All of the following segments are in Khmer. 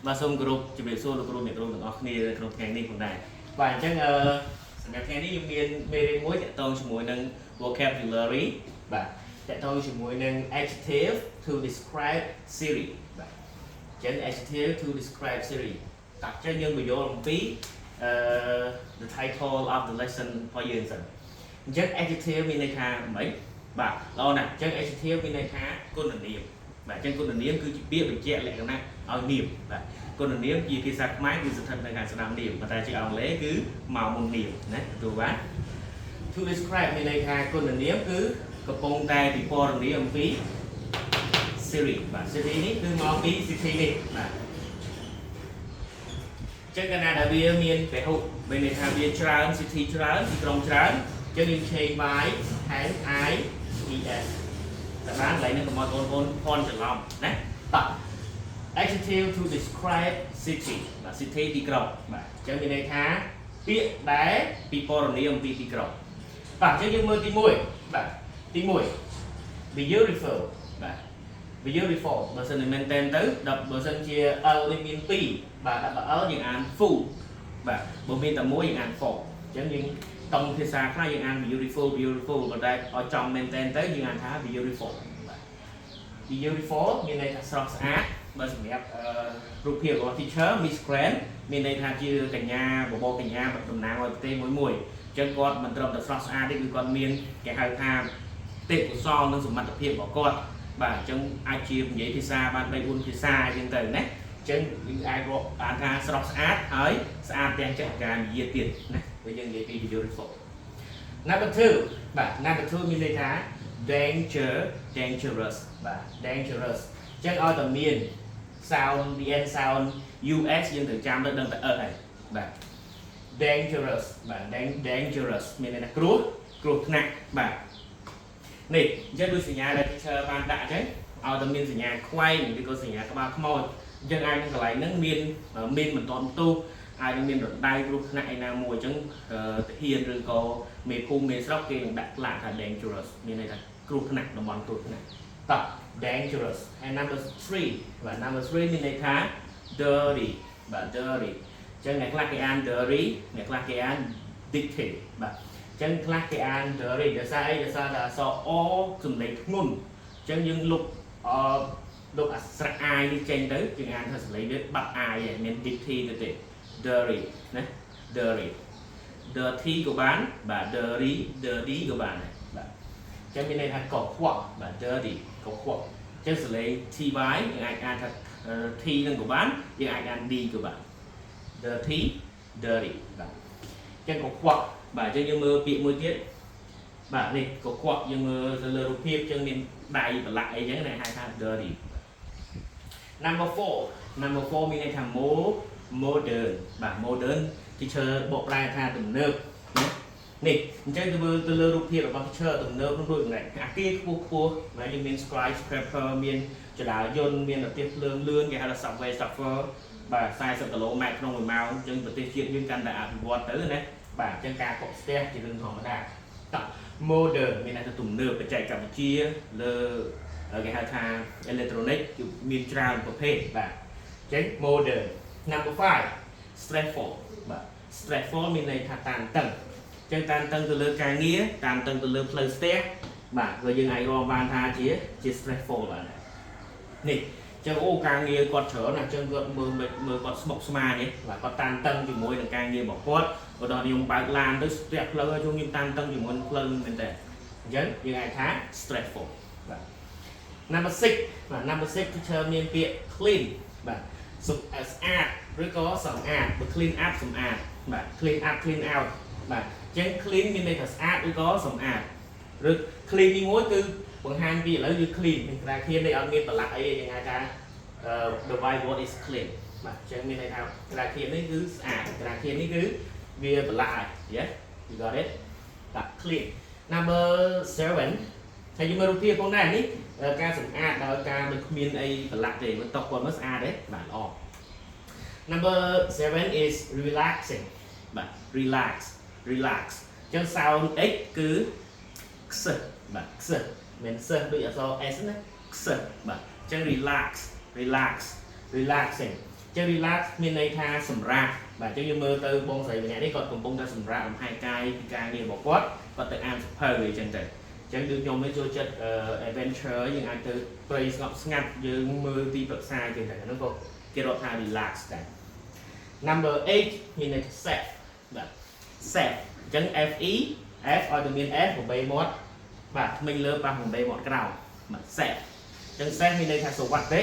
mà xong group chỉ biết số là group này group được học nghề trong ngày này cũng này và chắcสำหรับแค่นี้ยังมีมวยแต่ต้องช่วยหนึ่ง vocabulary แบบแต่ต้องช่วยหนึ่ง adjective to describe series แบบเช่น adjective to describe series ตัดเช่นยังประโยคลงปี the title of the lesson พอยืนสั่งเช่น adjective มีในค่าไหมแบบเราน่ะเช่น adjective มีในค่ากุณนิยมแบบเช่นกุณนิยมคือเปรียบเป็นแยกแหล่งนะเอานิยมแบบกุณนิยมยี่พิษไม้คือสถานในการแสดงนิยมแต่ที่เอาเล่คือเมามุนนิยมนะดูว่า to describe มีในค่ากุณนิยมคือกระโปรงแต่ปีปอร์นิยมปี series แบบ series นี้คือมองปี series นี่แบบเช่นกันนะแต่เบียมีนไปหุบไปในทางเบียชราร์สิทธิชราร์สิตรงชราร์จะมีเชนไม้แทนไอเอสแต่ร้านไหนเนี่ยก็มาโอนพรจะลำนะตัด adjective to describe city แบบ city ที่กรอบแบบจะมีในทางเปียได้ people นิยมปีที่กรอบตัดจะยังมือตีมวยแบบตีมวย beautiful แบบ beautiful บางส่วนมันเต็มตื้อดับบางส่วนเชียลิมินปีแบบดับอย่างอัน full แบบบางมีแต่มวยอย่างอัน full chẳng những trongភាសាខ្លះយើងអាន beautiful ប៉ុន្តែឲ្យចំមែនតែនទៅយើងអានថា beautiful beautiful មានន័យថាស្រស់ស្អាតបើសម្រាប់រូបភាពរបស់ teacher Miss Grant មានន័យថាជាកញ្ញាបបោកញ្ញាតំណាងឲ្យប្រទេសមួយអញ្ចឹងគាត់មិនត្រឹមតែស្រស់ស្អាតទេគឺគាត់មានគេហៅថាទេពកោសល្យនិងសមត្ថភាពរបស់គាត់បាទអញ្ចឹងអាចជានិយាយភាសាបាន3 4ភាសាអញ្ចឹងទៅណាចឹងយើងអាចបានថាស្រស់ស្អាតហើយស្អាតទាំងចក្រការនិយាយទៀតណាបើយើងនិយាយពី beautiful number 2បាទ number 2មានន័យថា dangerous បាទ dangerous ចឹងឲ្យតែមាន sound the end sound us យើងត្រូវចាំដល់ដឹងតែហើយបាទ dangerous បាទ dangerous មានន័យថាគ្រោះថ្នាក់បាទនេះអញ្ចឹងដូចសញ្ញាដែល teacher បានដាក់អញ្ចឹងឲ្យតែមានសញ្ញាខ្វែងឬក៏សញ្ញាក្បាលខ្មោចយើងអាចនឹងកន្លែងហ្នឹងមានមិនតន់ទូអាចនឹងមានរណ្ដៅគ្រោះថ្នាក់ឯណាមួយអញ្ចឹងទាហានឬក៏មេភូមិមេស្រុកគេនឹងដាក់ផ្លាកថា dangerous មានន័យថាគ្រោះថ្នាក់តំបន់គ្រោះថ្នាក់តោះ dangerous ហើយ number 3បាទ number 3មានន័យថា dirty បាទ dirty អញ្ចឹងអ្នកខ្លះគេអាន dirty អ្នកខ្លះគេអាន dirty បាទអញ្ចឹងខ្លះគេអាន dirty ដោយសារអីដោយសារតែអក្សរ o សំឡេងធ្ងន់អញ្ចឹងយើងលុបលោកអាស្រៈអាយនេះចេញទៅជាងអានថាសម្លេងវាបាត់អាយមាន dirty ទៅទេ dirty ណា dirty ក៏បានបាទ dirty ក៏បានបាទអញ្ចឹងមានន័យថាកខ្វក់បាទ dirty កខ្វក់អញ្ចឹងសម្លេង ty យើងអាចអានថា t នឹងក៏បានយើងអាចអាន d ក៏បាន dirty បាទអញ្ចឹងកខ្វក់បាទអញ្ចឹងយើងមើលពាក្យមួយទៀតបាទនេះកខ្វក់យើងមើលទៅលើរូបភាពអញ្ចឹងមានដៃប្រឡាក់អីអញ្ចឹងគេហៅថា dirty number 4មានន័យថា modern បាទ modern teacher បកប្រែថាទំនើបណានេះអញ្ចឹងទៅមើលទៅលើរូបភាពរបស់ teacher ទំនើបនោះដូចយ៉ាងណាអាគារខ្ពស់ហើយយើងមាន skyscraper មានចរាយន្តមានប្រទេសភ្លើងលឿនគេហៅថា subway surfer បាទ40គីឡូម៉ែត្រក្នុង1ម៉ោងអញ្ចឹងប្រទេសជាតិយើងកាន់តែអភិវឌ្ឍទៅណាបាទអញ្ចឹងការកក់ស្ទះជារឿងធម្មតាតោះ modern មានន័យថាទំនើបបច្ចេកវិទ្យាលើគេហៅថា electronic គឺមានច្រើនប្រភេទបាទអញ្ចឹង modern number 5 stressful បាទ stressful មានន័យថាតានតឹងអញ្ចឹងតានតឹងទៅលើការងារតានតឹងទៅលើផ្លូវស្ទះបាទក៏យើងអាចរកបានថាជា stressful បាទនេះអញ្ចឹងអូការងារគាត់ច្រើនណាស់អញ្ចឹងគាត់មើលគាត់ស្មុគស្មាញទេបាទគាត់តានតឹងជាមួយនឹងការងាររបស់គាត់បើដល់ខ្ញុំបើកឡានទៅស្ទះផ្លូវឲ្យខ្ញុំតានតឹងជាមួយផ្លូវមែនតើអញ្ចឹងយើងអាចថា stressful បាទ number 6បាទ number 6 teacher មានពាក្យ clean បាទស្អាតឬក៏សម្អាតបើ clean up សម្អាតបាទ clean up clean out បាទអញ្ចឹង clean មានន័យថាស្អាតឬក៏សម្អាតឬ clean នេះមួយគឺបង្ហាញពីឥឡូវយើង clean មានក្រាធាននេះអត់មានប្រឡាក់អីយ៉ាងណាថា the white word is clean បាទអញ្ចឹងមានន័យថាក្រាធាននេះគឺស្អាតក្រាធាននេះគឺវាប្រឡាក់ហើយ yes you got it បាទ clean number 7ហើយយើងមើលរូបភាពផងដែរនេះការសម្អាតដោយការមិនគ្មានអីប្រឡាក់ទេមិនតក់គាត់មើលស្អាតទេបាទល្អ number 7 is relaxing បាទ relax អញ្ចឹង sound x គឺខ្សឹបាទខ្សឹមិនខ្សឹដូចអក្សរ s ណាខ្សឹបាទអញ្ចឹង relaxing ចឹង relax មានន័យថាសម្រាប់បាទចឹងយើងមើលទៅបងស្រីម្នាក់នេះគាត់កំពុងតែសម្រាប់លំហែកាយពីការងាររបស់គាត់ទៅអានសៀវភៅអីចឹងទៅចឹងដូចខ្ញុំនេះចូលចិត្ត adventure យើងអាចទៅព្រៃស្ងប់ស្ងាត់យើងមើលទីប្រឹក្សាចឹងទៅហ្នឹងក៏គេរកថា relax ដែរ number 8មានន័យថា safe បាទ safe ចឹង FE F ឲ្យតែមាន S 8មាត់បាទថ្មិញលើប៉ះ8មាត់ក្រោមបាទ safe ចឹង safe មានន័យថាសុវត្ថិ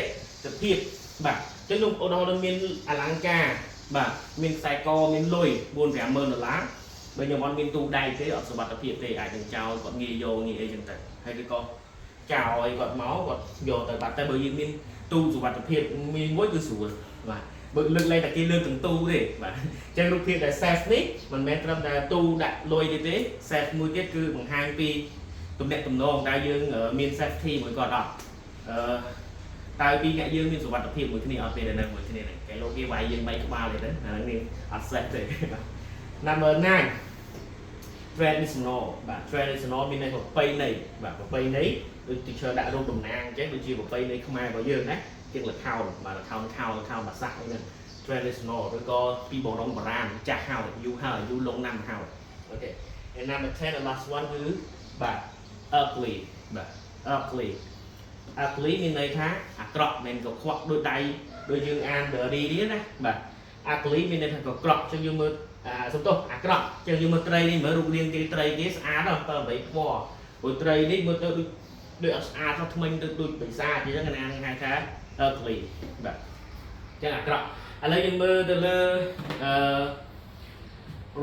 ភាពបាទចឹងលោកឧទាហរណ៍មានអលង្ការបាទមានខ្សែកមានលុយ 4-5 ម៉ឺនដុល្លារបើខ្ញុំអត់មានទូដៃទេអត់សុវត្ថិភាពទេអាចនឹងចោលគាត់ងាយយកងាយអីចឹងទៅហើយឬក៏ចោលឲ្យគាត់មកគាត់យកទៅបាត់តែបើយើងមានទូសុវត្ថិភាពមានមួយគឺស្រួលបាទបើលើកលែងតែគេលើកទាំងទូទេបាទចឹងរូបភាពដែល safe នេះមិនមែនត្រឹមតែទូដាក់លុយទេ safe មួយទៀតគឺបង្ហាញពីទំនាក់ទំនងដែលយើងមាន safety មួយគាត់អត់តើពីអ្នកយើងមានសុវត្ថិភាពមួយគ្នាអត់ទេនៅមួយគ្នាហ្នឹងគេលោកគេវាយយើង3ក្បាលទេហ្នឹងអាហ្នឹងនេះអត់ safe ទេ number 9 traditional បាទ traditional មានន័យប្រពៃណីបាទប្រពៃណីដូច teacher ដាក់រូបតំណាងអញ្ចឹងដូចជាប្រពៃណីខ្មែររបស់យើងណាជាងល្ខោនបាទល្ខោនបាសាក់អីហ្នឹង traditional ឬក៏ពីបរមបុរាណចាស់ហើយយូរហើយយូរលងណាស់ហើយអូខេ and number 10 the last one គឺបាទ ugly បាទ ugly មានន័យថាអាក្រក់មិនក៏ខ្វក់ដូចដៃដូចយើងអាន dirty នេះណាបាទ ugly មានន័យថាក៏ក្រក់ចឹងយើងមើលសំទោសអាក្រក់ចឹងយើងមើលត្រីនេះមើលរូបរាងគេត្រីគេស្អាតដល់7 8ពណ៌ព្រោះត្រីនេះមើលទៅដូចអត់ស្អាតទៅថ្មិញទៅដូចបិសាចអញ្ចឹងណាហៅថា ugly បាទចឹងអាក្រក់ឥឡូវយើងមើលទៅលើ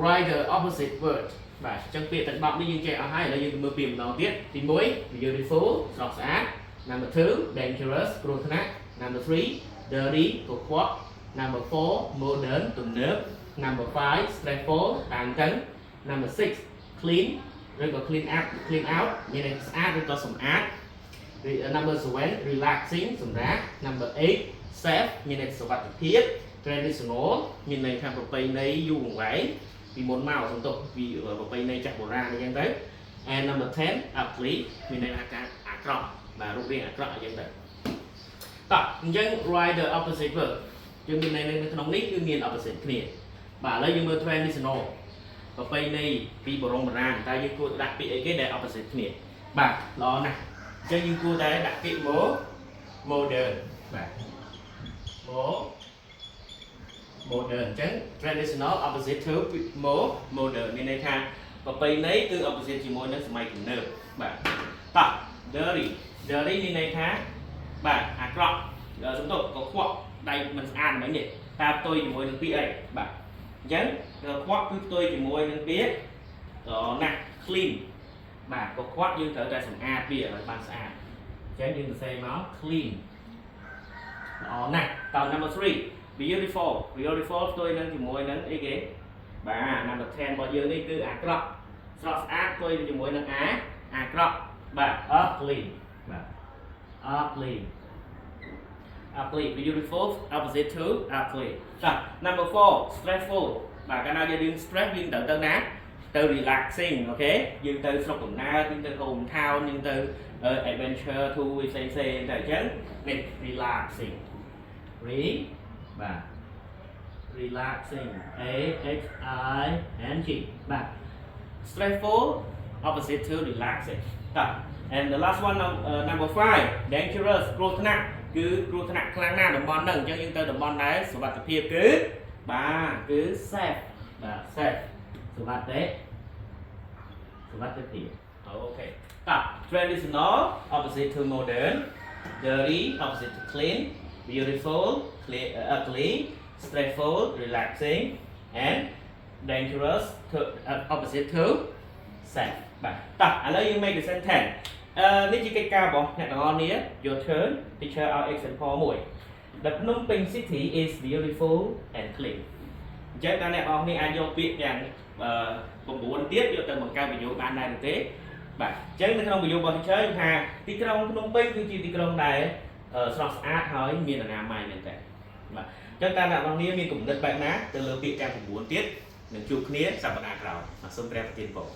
write the opposite word បាទចឹងពាក្យទាំង10នេះយើងចេះអស់ហើយឥឡូវយើងមើលពាក្យម្ដងទៀតទី1 beautiful ស្រស់ស្អាត number 2 dangerous គ្រោះថ្នាក់ number 3 dirty កខ្វក់ number 4 modern ទំនើប number 5 stressful តានតឹង number 6 clean ឬក៏ clean out មានន័យស្អាតឬក៏សម្អាត number 7 relaxing សម្រាប់ number 8 safe មានន័យសុវត្ថិភាព traditional មានន័យថាប្រពៃណីយូរអង្វែងពីមុនមកសំទោសពីប្រពៃណីចាស់បុរាណអញ្ចឹងទៅ and number 10 ugly មានន័យថាការអាក្រក់បាទរូបរាងអាក្រក់អញ្ចឹងទៅតោះអញ្ចឹង write the opposite word យើងមានន័យនៅក្នុងនេះគឺមាន opposite គ្នាបាទឥឡូវយើងមើល traditional ប្រពៃណីពីបរមបុរាណតែយើងគួរដាក់ពាក្យអីគេដែល opposite គ្នាបាទល្អណាស់អញ្ចឹងយើងគួរតែដាក់ពាក្យ modern បាទ modern អញ្ចឹង traditional opposite to modern មានន័យថាប្រពៃណីគឺ opposite ជាមួយនឹងសម័យទំនើបបាទតោះ dirty មានន័យថាបាទអាក្រក់សំទោសក៏ខ្វក់ដៃមិនស្អាតហ្មងនេះតាផ្ទុយជាមួយនឹងពាក្យអីបាទអញ្ចឹងខ្វក់គឺផ្ទុយជាមួយនឹងពាក្យណាស់ clean បាទក៏ខ្វក់យើងត្រូវតែសម្អាតវាឲ្យបានស្អាតអញ្ចឹងយើងសរសេរមក clean ល្អណាស់តោះ number 3 beautiful ផ្ទុយនឹងជាមួយនឹងអីគេបាទ number 10របស់យើងនេះគឺអាក្រក់ស្រស់ស្អាតផ្ទុយជាមួយនឹងអាក្រក់បាទ ugly បាទ ugly beautiful opposite to ugly ចា number 4 stressful បាទកាលណាយើងរៀន stress យើងត្រូវទៅណាទៅ relaxing អូខេយើងទៅស្រុកកំណើតយើងទៅ home town យើងទៅ adventure to ផ្សេងតែអញ្ចឹងនេះ relaxing បាទ relaxing A H I N G បាទ stressful opposite to relaxing តោះ and the last one number 5 dangerous គ្រោះថ្នាក់គឺគ្រោះថ្នាក់ខ្លាំងណាស់តំបន់ហ្នឹងអញ្ចឹងយើងទៅតំបន់ដែរសុវត្ថិភាពគឺបាទគឺ safe បាទ safe សុវត្ថិភាពអូខេតោះ traditional opposite to modern dirty opposite to clean beautiful ugly stressful relaxing and dangerous to opposite to safe បាទតោះឥឡូវយើង make the sentence នេះជាកិច្ចការរបស់អ្នកទាំងអស់គ្នា your turn teacher ឲ្យ example មួយ The Phnom Penh city is beautiful and clean អញ្ចឹងតើអ្នកទាំងអស់គ្នាអាចយកពាក្យយ៉ាង9ទៀតយកទៅបង្កើតប្រយោគបានដែរទេបាទអញ្ចឹងនៅក្នុងប្រយោគរបស់ teacher យើងថាទីក្រុងភ្នំពេញគឺជាទីក្រុងដែលស្រស់ស្អាតហើយមានអនាម័យមែនតើបាទអញ្ចឹងតើអ្នកទាំងអស់គ្នាមានគំនិតបែបណាទៅលើពាក្យទាំង9ទៀតនឹងជួបគ្នាសប្តាហ៍ក្រោយសូមព្រះប្រទានពរ